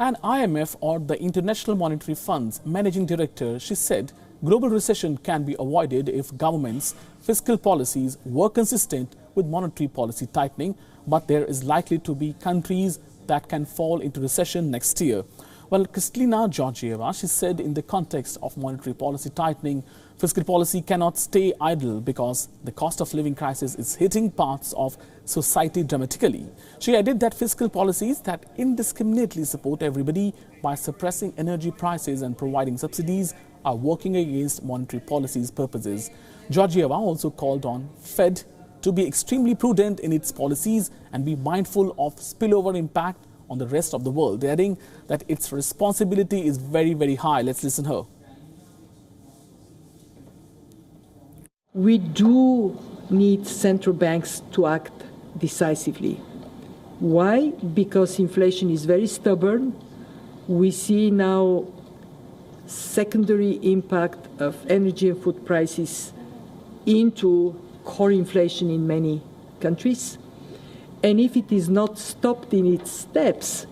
And IMF, or the International Monetary Fund's managing director, she said global recession can be avoided if governments' fiscal policies were consistent with monetary policy tightening, but there is likely to be countries that can fall into recession next year. Well, Kristalina Georgieva, she said in the context of monetary policy tightening, fiscal policy cannot stay idle because the cost of living crisis is hitting parts of society dramatically. She added that fiscal policies that indiscriminately support everybody by suppressing energy prices and providing subsidies are working against monetary policy's purposes. Georgieva also called on Fed to be extremely prudent in its policies and be mindful of spillover impact on the rest of the world, adding that its responsibility is very, very high. Let's listen to her. We do need central banks to act decisively. Why? Because inflation is very stubborn. We see now secondary impact of energy and food prices into core inflation in many countries. And if it is not stopped in its steps,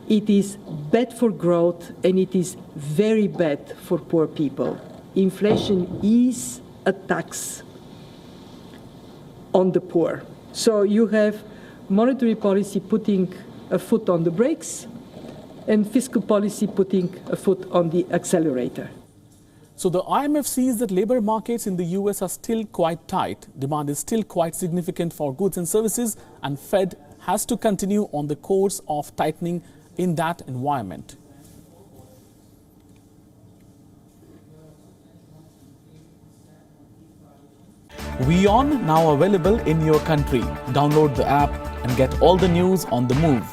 it is bad for growth and it is very bad for poor people. Inflation is a tax on the poor. So you have monetary policy putting a foot on the brakes and fiscal policy putting a foot on the accelerator. So the IMF sees that labor markets in the US are still quite tight. Demand is still quite significant for goods and services, and Fed has to continue on the course of tightening in that environment. WION now available in your country. Download the app and get all the news on the move.